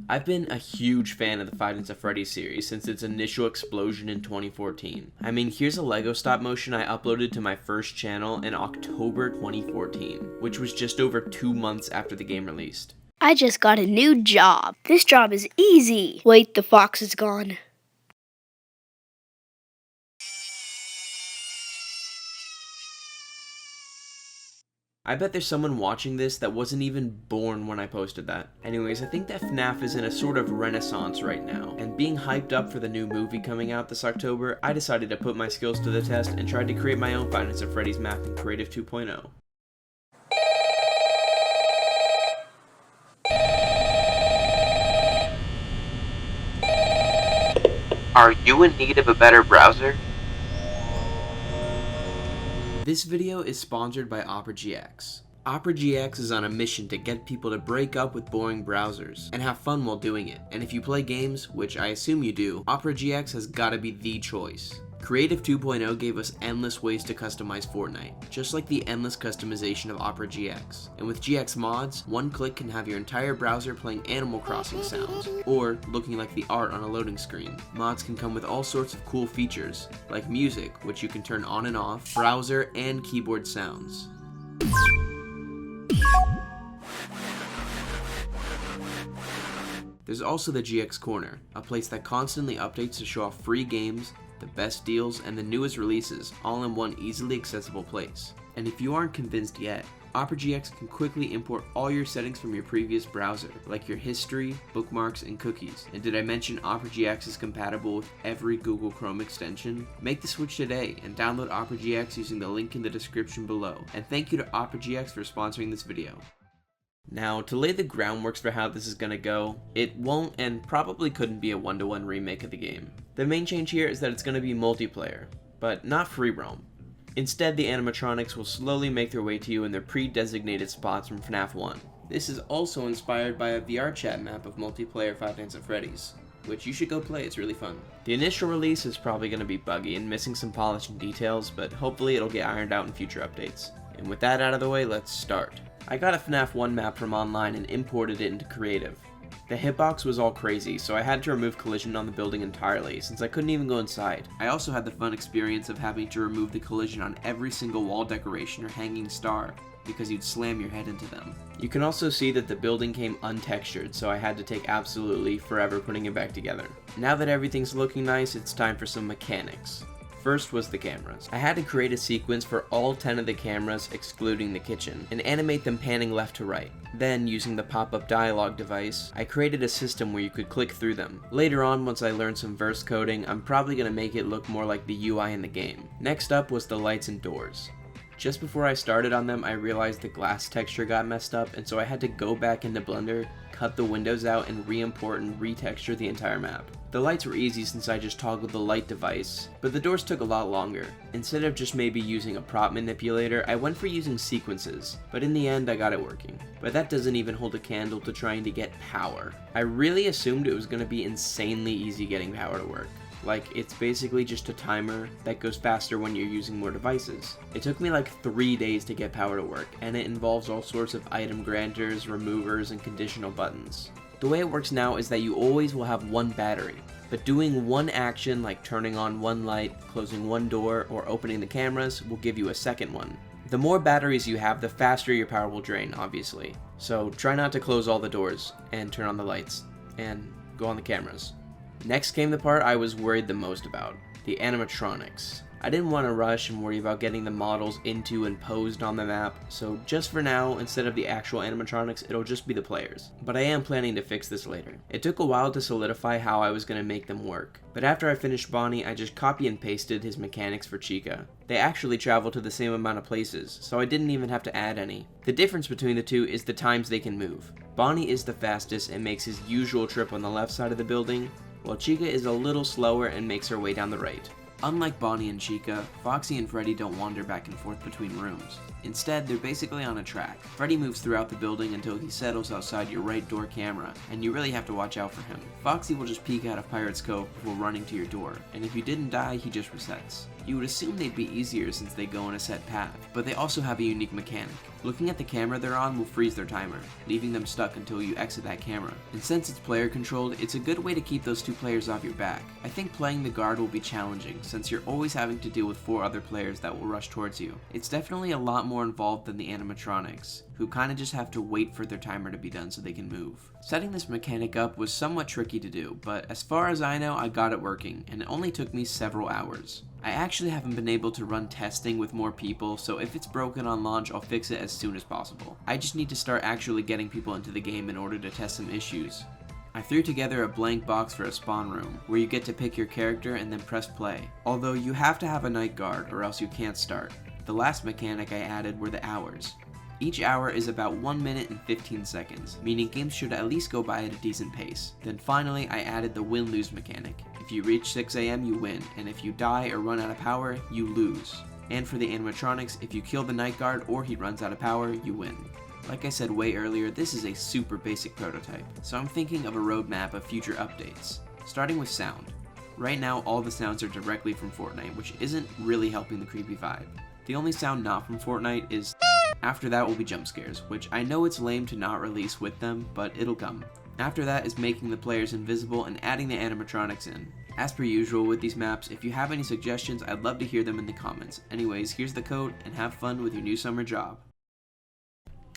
I've been a huge fan of the Five Nights at Freddy's series since its initial explosion in 2014. I mean, here's a LEGO stop motion I uploaded to my first channel in October 2014, which was just over 2 months after the game released. I just got a new job. This job is easy. Wait, the fox is gone. I bet there's someone watching this that wasn't even born when I posted that. Anyways, I think that FNAF is in a sort of renaissance right now, and being hyped up for the new movie coming out this October, I decided to put my skills to the test and tried to create my own Five Nights at Freddy's map in Creative 2.0. Are you in need of a better browser? This video is sponsored by Opera GX. Opera GX is on a mission to get people to break up with boring browsers and have fun while doing it. And if you play games, which I assume you do, Opera GX has gotta be the choice. Creative 2.0 gave us endless ways to customize Fortnite, just like the endless customization of Opera GX. And with GX mods, one click can have your entire browser playing Animal Crossing sounds, or looking like the art on a loading screen. Mods can come with all sorts of cool features, like music, which you can turn on and off, browser, and keyboard sounds. There's also the GX Corner, a place that constantly updates to show off free games, the best deals, and the newest releases, all in one easily accessible place. And if you aren't convinced yet, Opera GX can quickly import all your settings from your previous browser, like your history, bookmarks, and cookies. And did I mention Opera GX is compatible with every Google Chrome extension? Make the switch today and download Opera GX using the link in the description below. And thank you to Opera GX for sponsoring this video. Now, to lay the groundwork for how this is gonna go, it won't and probably couldn't be a one-to-one remake of the game. The main change here is that it's gonna be multiplayer, but not free roam. Instead, the animatronics will slowly make their way to you in their pre-designated spots from FNAF 1. This is also inspired by a VR chat map of Multiplayer Five Nights at Freddy's, which you should go play, it's really fun. The initial release is probably gonna be buggy and missing some polish and details, but hopefully it'll get ironed out in future updates. And with that out of the way, let's start. I got a FNAF 1 map from online and imported it into Creative. The hitbox was all crazy, so I had to remove collision on the building entirely, since I couldn't even go inside. I also had the fun experience of having to remove the collision on every single wall decoration or hanging star, because you'd slam your head into them. You can also see that the building came untextured, so I had to take absolutely forever putting it back together. Now that everything's looking nice, it's time for some mechanics. First was the cameras. I had to create a sequence for all 10 of the cameras excluding the kitchen, and animate them panning left to right. Then, using the pop-up dialogue device, I created a system where you could click through them. Later on, once I learned some verse coding, I'm probably going to make it look more like the UI in the game. Next up was the lights and doors. Just before I started on them, I realized the glass texture got messed up, and so I had to go back into Blender, cut the windows out, and re-import and retexture the entire map. The lights were easy since I just toggled the light device, but the doors took a lot longer. Instead of just maybe using a prop manipulator, I went for using sequences, but in the end I got it working. But that doesn't even hold a candle to trying to get power. I really assumed it was going to be insanely easy getting power to work. Like, it's basically just a timer that goes faster when you're using more devices. It took me like 3 days to get power to work, and it involves all sorts of item granters, removers, and conditional buttons. The way it works now is that you always will have one battery, but doing one action like turning on one light, closing one door, or opening the cameras will give you a second one. The more batteries you have, the faster your power will drain, obviously. So try not to close all the doors, and turn on the lights, and go on the cameras. Next came the part I was worried the most about, the animatronics. I didn't want to rush and worry about getting the models into and posed on the map, so just for now, instead of the actual animatronics, it'll just be the players. But I am planning to fix this later. It took a while to solidify how I was going to make them work, but after I finished Bonnie, I just copy and pasted his mechanics for Chica. They actually travel to the same amount of places, so I didn't even have to add any. The difference between the two is the times they can move. Bonnie is the fastest and makes his usual trip on the left side of the building, while Chica is a little slower and makes her way down the right. Unlike Bonnie and Chica, Foxy and Freddy don't wander back and forth between rooms. Instead, they're basically on a track. Freddy moves throughout the building until he settles outside your right door camera, and you really have to watch out for him. Foxy will just peek out of Pirate's Cove before running to your door, and if you didn't die, he just resets. You would assume they'd be easier since they go in a set path, but they also have a unique mechanic. Looking at the camera they're on will freeze their timer, leaving them stuck until you exit that camera. And since it's player controlled, it's a good way to keep those 2 players off your back. I think playing the guard will be challenging, since you're always having to deal with 4 other players that will rush towards you. It's definitely a lot more involved than the animatronics, who kinda just have to wait for their timer to be done so they can move. Setting this mechanic up was somewhat tricky to do, but as far as I know, I got it working, and it only took me several hours. I actually haven't been able to run testing with more people, so if it's broken on launch, I'll fix it as soon as possible. I just need to start actually getting people into the game in order to test some issues. I threw together a blank box for a spawn room, where you get to pick your character and then press play. Although you have to have a night guard or else you can't start. The last mechanic I added were the hours. Each hour is about 1 minute and 15 seconds, meaning games should at least go by at a decent pace. Then finally, I added the win-lose mechanic. If you reach 6 AM, you win, and if you die or run out of power, you lose. And for the animatronics, if you kill the night guard or he runs out of power, you win. Like I said way earlier, this is a super basic prototype, so I'm thinking of a roadmap of future updates, starting with sound. Right now, all the sounds are directly from Fortnite, which isn't really helping the creepy vibe. The only sound not from Fortnite is after that will be jump scares, which I know it's lame to not release with them, but it'll come. After that is making the players invisible and adding the animatronics in. As per usual with these maps, if you have any suggestions, I'd love to hear them in the comments. Anyways, here's the code, and have fun with your new summer job.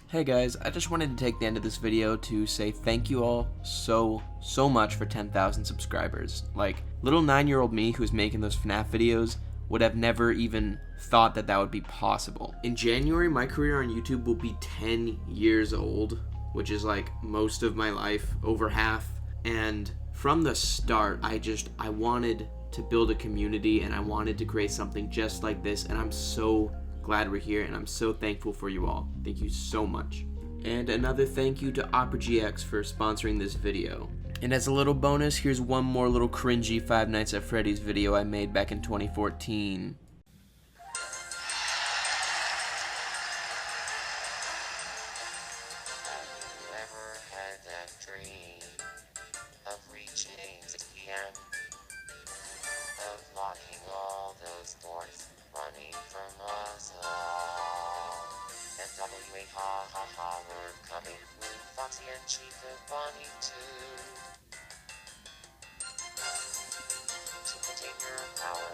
Hey guys, I just wanted to take the end of this video to say thank you all so much for 10,000 subscribers. Like, little 9-year-old me who's making those FNaF videos would have never even thought that that would be possible. In January, my career on YouTube will be 10 years old, which is like most of my life, over half. And from the start, I wanted to build a community and I wanted to create something just like this, and I'm so glad we're here and I'm so thankful for you all. Thank you so much. And another thank you to OperaGX for sponsoring this video. And as a little bonus, here's one more little cringy Five Nights at Freddy's video I made back in 2014. Of locking all those doors, running from us all. NWA ha ha ha, we're coming with Foxy and Chica Bonnie too. To contain your power,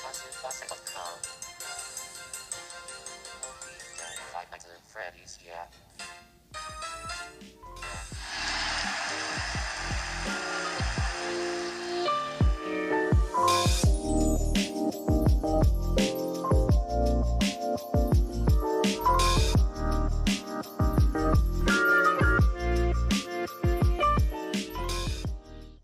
cause if Foxy will come, we'll be dead. Five Nights at Freddy's, yeah.